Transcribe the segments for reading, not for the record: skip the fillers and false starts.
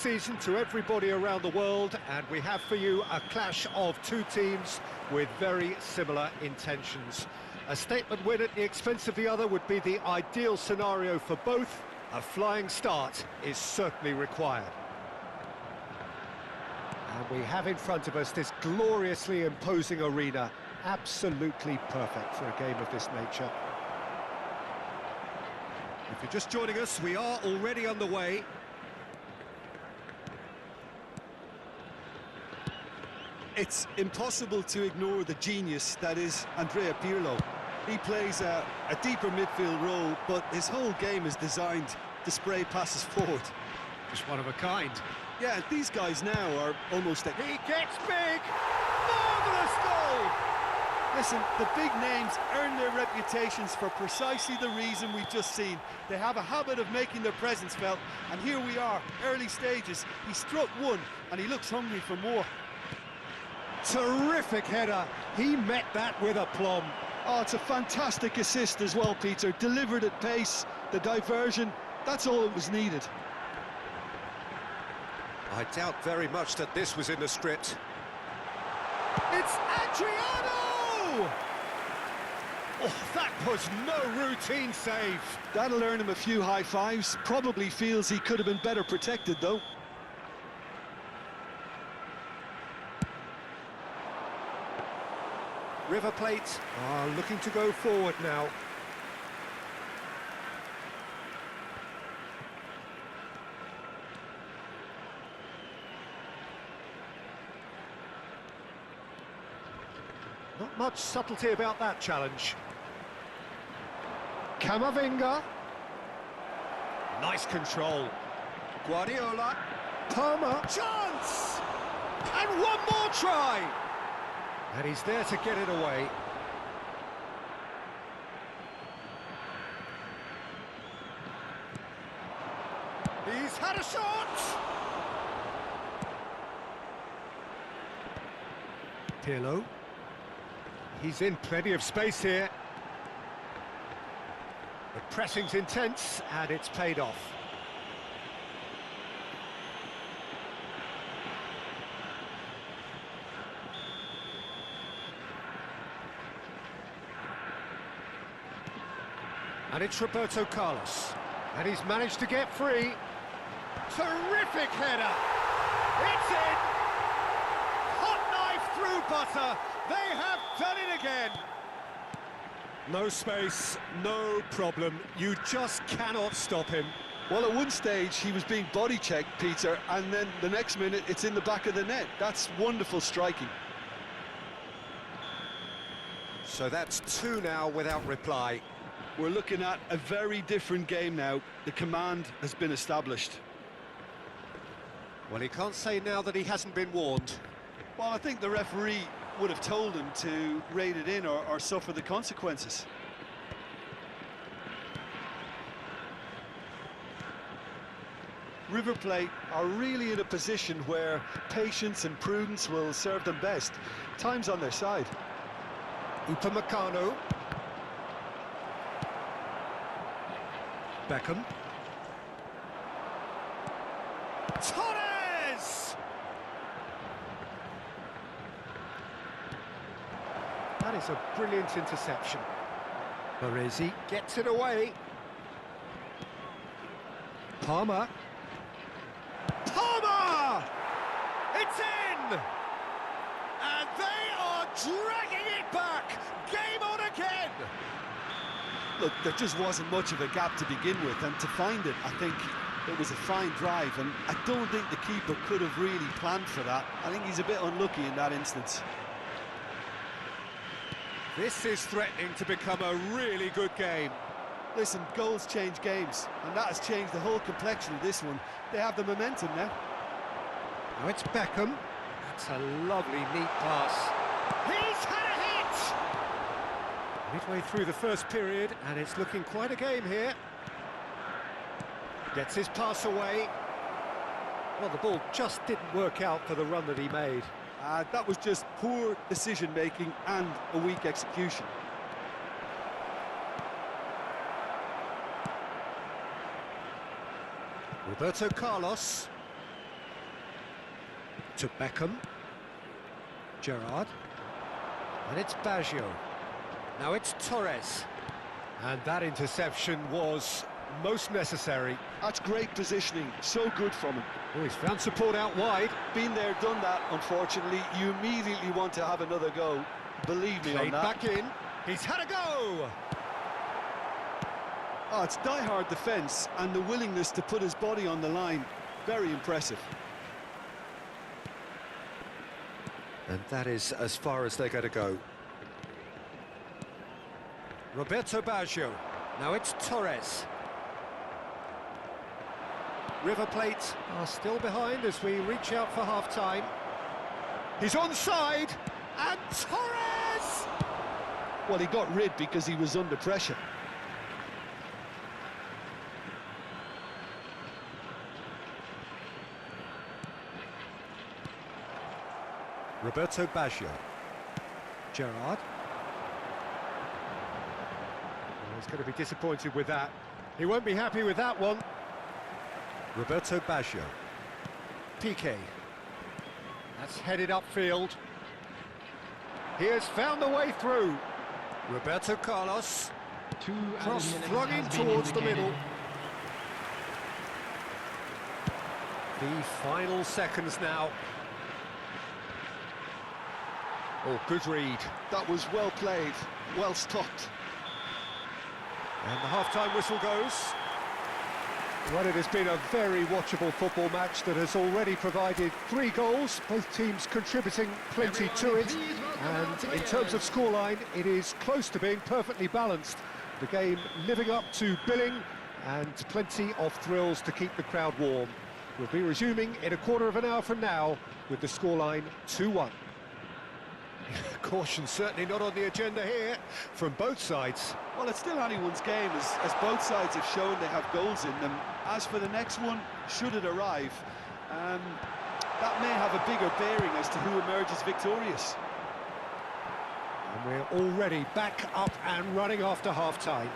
Season to everybody around the world, and we have for you a clash of two teams with very similar intentions. A statement win at the expense of the other would be the ideal scenario for both. A flying start is certainly required. And we have in front of us this gloriously imposing arena, absolutely perfect for a game of this nature. If you're just joining us, we are already underway. It's impossible to ignore the genius that is Andrea Pirlo. He plays a deeper midfield role, but his whole game is designed to spray passes forward. Just one of a kind. Yeah, these guys now are almost... He gets big! Marvellous goal! Listen, the big names earn their reputations for precisely the reason we've just seen. They have a habit of making their presence felt, and here we are, early stages. He struck one, and he looks hungry for more. Terrific header. He met that with aplomb. Oh, it's a fantastic assist as well, Peter. Delivered at pace, the diversion, that's all that was needed. I doubt very much that this was in the script. It's Adriano! Oh, that was no routine save. That'll earn him a few high fives. Probably feels he could have been better protected, though. River Plate are looking to go forward now. Not much subtlety about that challenge. Camavinga. Nice control. Guardiola. Palmer. Chance! And one more try! And he's there to get it away. He's had a shot! Pirlo. He's in plenty of space here. The pressing's intense, and it's paid off. And it's Roberto Carlos. And he's managed to get free. Terrific header! It's in! Hot knife through butter! They have done it again! No space, no problem. You just cannot stop him. Well, at one stage, he was being body-checked, Peter, and then the next minute, it's in the back of the net. That's wonderful striking. So that's two now without reply. We're looking at a very different game now. The command has been established. Well, he can't say now that he hasn't been warned. Well, I think the referee would have told him to rein it in or suffer the consequences. River Plate are really in a position where patience and prudence will serve them best. Time's on their side. Upamecano. Beckham. Torres! That is a brilliant interception. Baresi gets it away. Palmer. Palmer! It's in! And they are dragging it back! Game on again! Look, there just wasn't much of a gap to begin with, and to find it, I think it was a fine drive, and I don't think the keeper could have really planned for that. I think he's a bit unlucky in that instance. This is threatening to become a really good game. Listen, goals change games, and that has changed the whole complexion of this one. They have the momentum now. Now it's Beckham. That's a lovely, neat pass. He's had a hit! Midway through the first period, and it's looking quite a game here. Gets his pass away. Well, the ball just didn't work out for the run that he made. That was just poor decision-making and a weak execution. Roberto Carlos. to Beckham. Gerrard. And it's Baggio. Now it's Torres. And that interception was most necessary. That's great positioning, so good from him. Oh, he's found support out wide. Been there, done that, unfortunately. You immediately want to have another go. Believe me on Played that. back in. He's had a go! Oh, it's die-hard defence and the willingness to put his body on the line. Very impressive. And that is as far as they're going to go. Roberto Baggio. Now it's Torres. River Plate are still behind as we reach out for half-time. He's onside, and Torres! Well, he got rid because he was under pressure. Roberto Baggio. Gerrard. Oh, he's going to be disappointed with that. He won't be happy with that one. Roberto Baggio. Piqué. That's headed upfield. He has found the way through. Roberto Carlos. Cross flung in towards the middle. The final seconds now. Oh, good read. That was well played, well stopped. And the half-time whistle goes. Well, it has been a very watchable football match that has already provided 3 goals, both teams contributing plenty to it. And in terms of scoreline, it is close to being perfectly balanced. The game living up to billing and plenty of thrills to keep the crowd warm. We'll be resuming in a quarter of an hour from now with the scoreline 2-1. Caution certainly not on the agenda here from both sides. Well, it's still anyone's game, as both sides have shown they have goals in them. As for the next one, should it arrive, that may have a bigger bearing as to who emerges victorious. And we're already back up and running after half-time.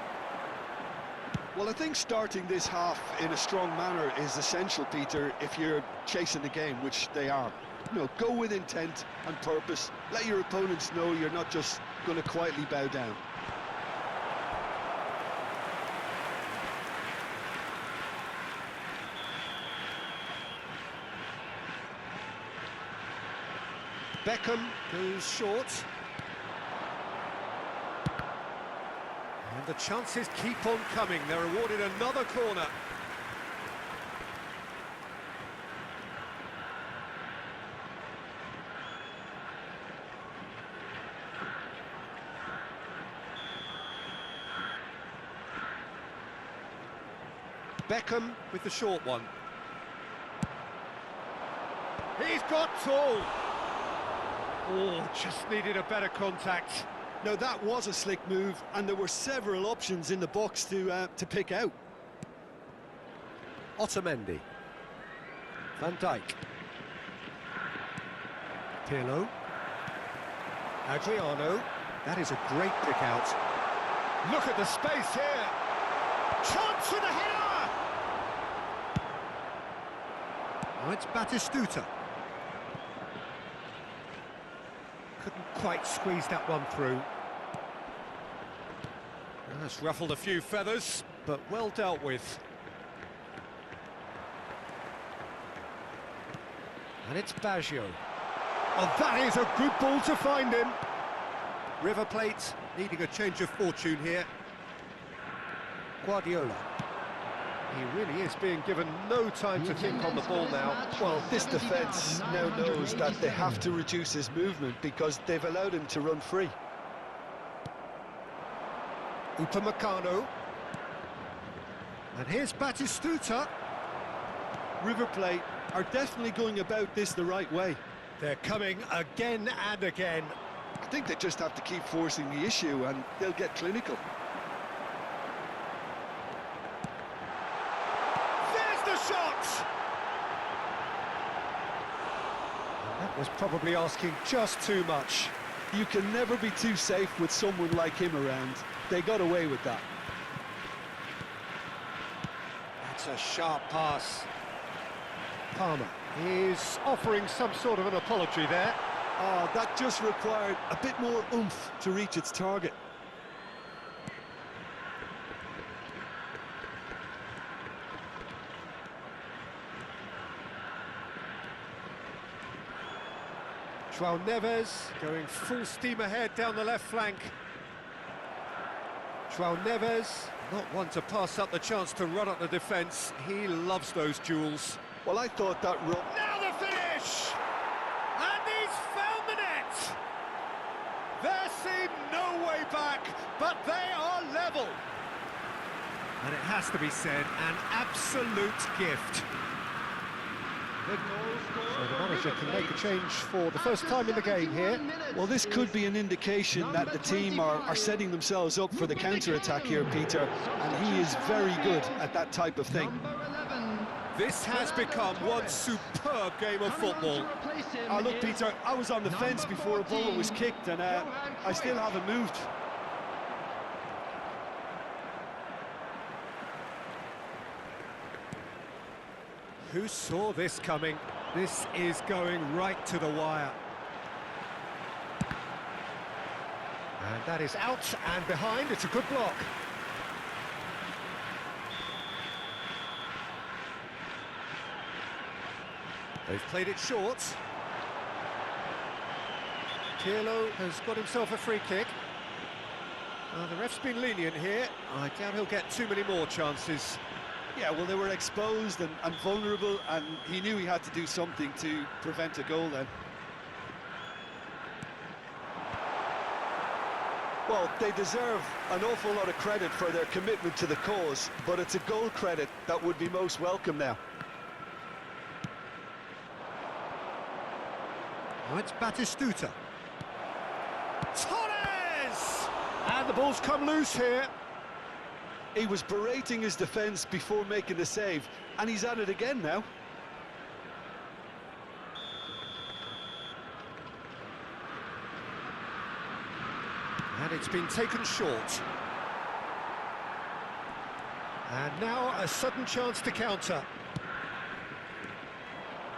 Well, I think starting this half in a strong manner is essential, Peter, if you're chasing the game, which they are. You know, go with intent and purpose. Let your opponents know you're not just going to quietly bow down. Beckham goes short. And the chances keep on coming. They're awarded another corner. Beckham with the short one. He's got tall. Oh, just needed a better contact. No, that was a slick move, and there were several options in the box to pick out. Otamendi. Van Dijk. Pirlo. Adriano. That is a great pick out. Look at the space here. Chance for the header! Now it's Batistuta. Couldn't quite squeeze that one through. That's ruffled a few feathers, but well dealt with. And it's Baggio. Oh, that is a good ball to find him. River Plate needing a change of fortune here. Guardiola. He really is being given no time to think on the ball now. Well, this defence now knows that they have to reduce his movement because they've allowed him to run free. Upamecano. And here's Batistuta. River Plate are definitely going about this the right way. They're coming again and again. I think they just have to keep forcing the issue and they'll get clinical. Shot! That was probably asking just too much. You can never be too safe with someone like him around. They got away with that. That's a sharp pass. Palmer. He's offering some sort of an apology there. Oh, that just required a bit more oomph to reach its target. João Neves going full steam ahead down the left flank. João Neves, not one to pass up the chance to run up the defence. He loves those duels. Well, I thought that run... Now the finish! And he's found the net! There seemed no way back, but they are level. And it has to be said, an absolute gift. So the manager can make a change for the first time in the game here. Well, this could be an indication that the team are setting themselves up for the counter-attack here, Peter, and he is very good at that type of thing. This has become one superb game of football. Look, Peter, I was on the fence before a ball was kicked, and I still haven't moved. Who saw this coming? This is going right to the wire. And that is out and behind. It's a good block. They've played it short. Pirlo has got himself a free kick. The ref's been lenient here. I doubt he'll get too many more chances. Yeah, well, they were exposed and vulnerable, and he knew he had to do something to prevent a goal then. Well, they deserve an awful lot of credit for their commitment to the cause, but it's a goal credit that would be most welcome now. Now it's Batistuta. Torres! And the ball's come loose here. He was berating his defence before making the save, and he's at it again now. And it's been taken short. And now a sudden chance to counter.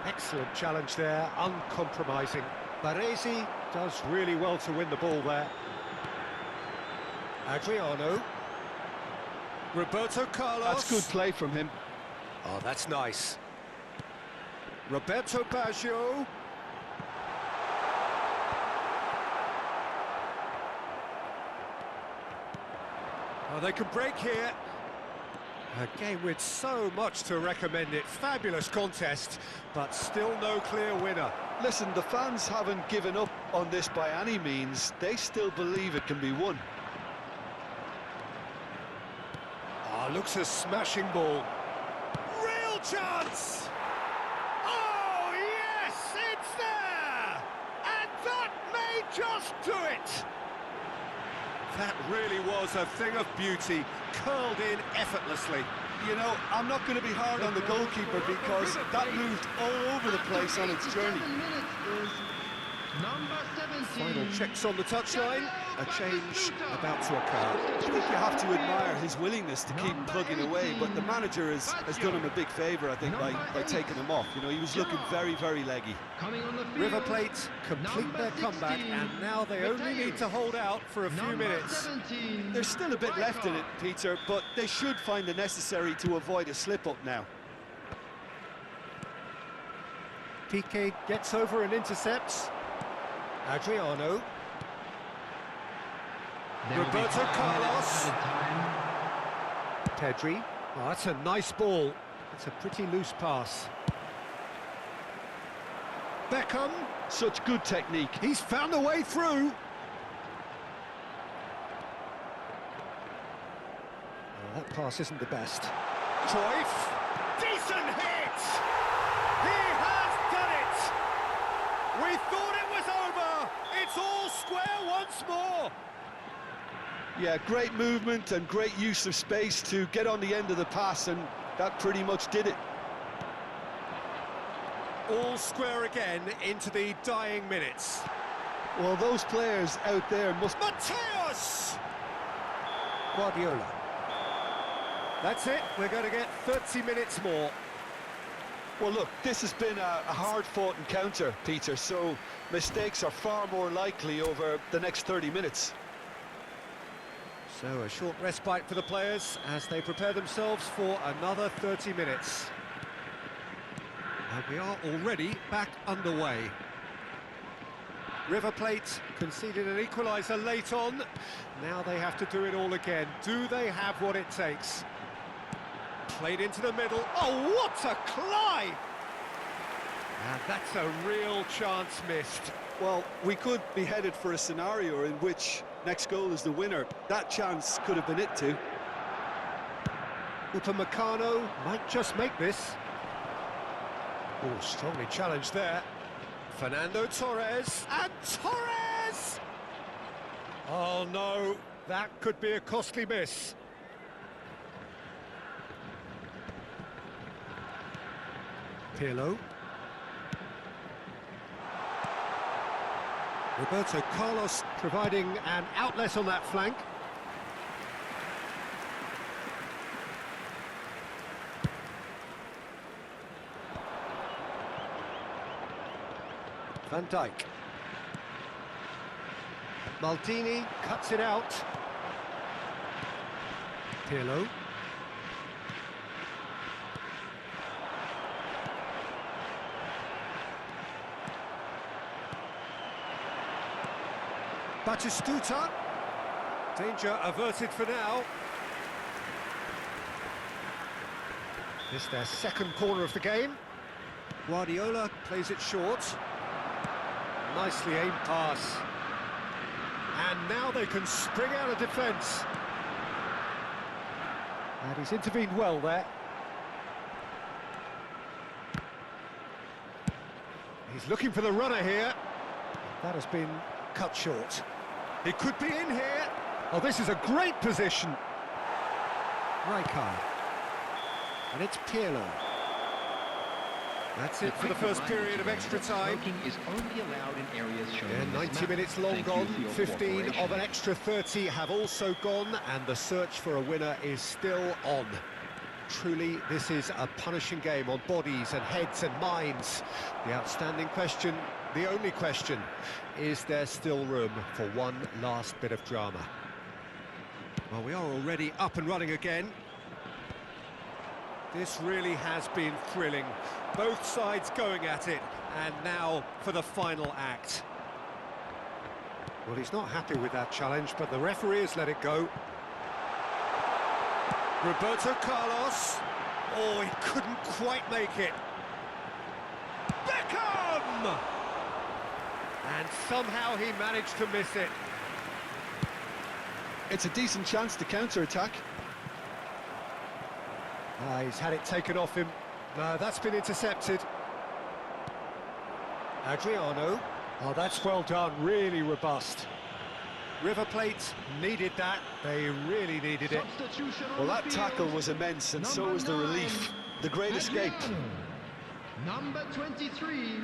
Excellent challenge there, uncompromising. Baresi does really well to win the ball there. Adriano. Roberto Carlos. That's good play from him. Oh, that's nice. Roberto Baggio. Oh, they can break here. A game with so much to recommend it. Fabulous contest, but still no clear winner. Listen, the fans haven't given up on this by any means. They still believe it can be won. Looks a smashing ball. Real chance! Oh, yes, it's there! And that may just do it! That really was a thing of beauty, curled in effortlessly. You know, I'm not going to be hard on the goalkeeper because that moved all over the place on its journey. Final checks on the touchline, a change about to occur. I think you have to admire his willingness to keep plugging away, but the manager has done him a big favour, I think, by taking him off. You know, he was looking very, very leggy. River Plate complete their comeback, and now they only need to hold out for a few minutes. There's still a bit left in it, Peter, but they should find the necessary to avoid a slip-up now. Piqué gets over and intercepts. Adriano. Roberto Carlos. Pedri. Oh, that's a nice ball. It's a pretty loose pass. Beckham. Such good technique. He's found a way through. Oh, that pass isn't the best. Cruyff. Decent hit! He has done it! We thought it was over! It's all square once more! Yeah, great movement and great use of space to get on the end of the pass, and that pretty much did it. All square again into the dying minutes. Well, those players out there must... Mateus! Guardiola. That's it, we're going to get 30 minutes more. Well, look, this has been a hard-fought encounter, Peter, so mistakes are far more likely over the next 30 minutes. So a short respite for the players as they prepare themselves for another 30 minutes. And we are already back underway. River Plate conceded an equaliser late on. Now they have to do it all again. Do they have what it takes? Played into the middle. Oh, what a climb! And that's a real chance missed. Well, we could be headed for a scenario in which next goal is the winner. That chance could have been it too. Upamecano might just make this. Oh, strongly challenged there. Fernando Torres, and Torres! Oh no, that could be a costly miss. Pirlo. Roberto Carlos providing an outlet on that flank. Van Dijk. Maldini cuts it out. Pirlo. Batistuta. Danger averted for now. This their second corner of the game. Guardiola plays it short. Nicely aimed pass. And now they can spring out of defence. And he's intervened well there. He's looking for the runner here. That has been cut short. He could be in here. Oh, this is a great position. Rijkaard. And it's Pirlo. That's it for the first period of extra time. Smoking is only allowed in areas shown on this 90 map. minutes long Thank you gone, for your 15 of cooperation. an extra 30 have also gone, and the search for a winner is still on. Truly, this is a punishing game on bodies and heads and minds. The outstanding question, the only question, is there still room for one last bit of drama? Well, we are already up and running again. This really has been thrilling. Both sides going at it, and now for the final act. Well, he's not happy with that challenge, but the referee has let it go. Roberto Carlos. Oh, he couldn't quite make it. Beckham! And somehow he managed to miss it. It's a decent chance to counter-attack. He's had it taken off him. No, that's been intercepted. Adriano. Oh, that's well done, really robust. River Plate needed that, they really needed it. Well, that tackle was immense, and so was the relief. The great escape. Number 23,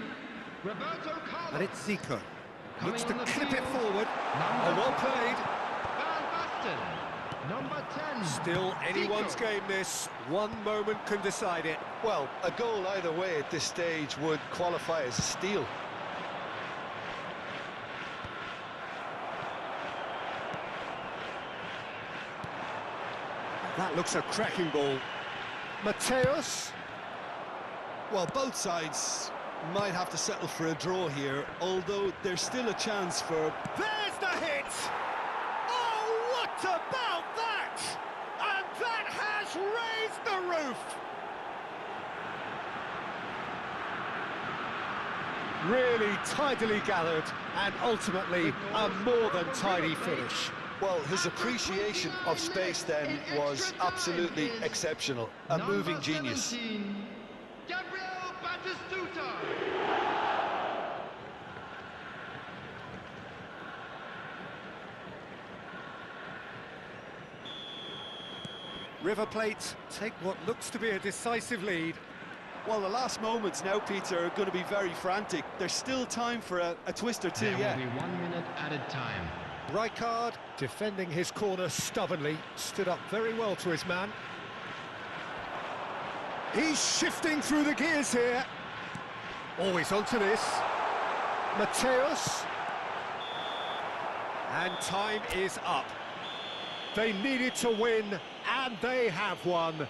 Roberto Carlos. And it's Zico. Looks to Coming on the clip it field, forward. number Oh, well played. Van Basten. Number 10. Still anyone's Zico. game this. One moment can decide it. Well, a goal either way at this stage would qualify as a steal. That looks a cracking ball. Mateus. Well, both sides might have to settle for a draw here, although there's still a chance for... There's the hit! Oh, what about that? And that has raised the roof! Really tidily gathered, and ultimately a more than tidy finish. Well, his appreciation of space then was absolutely exceptional. A Number moving genius. 17, Gabriel Batistuta. River Plate take what looks to be a decisive lead. Well, the last moments now, Peter, are going to be very frantic. There's still time for a twist or two, There yeah. will be 1 minute added time. Rijkaard, defending his corner stubbornly, stood up very well to his man. He's shifting through the gears here. Always onto this. Mateus. And time is up. They needed to win, and they have won.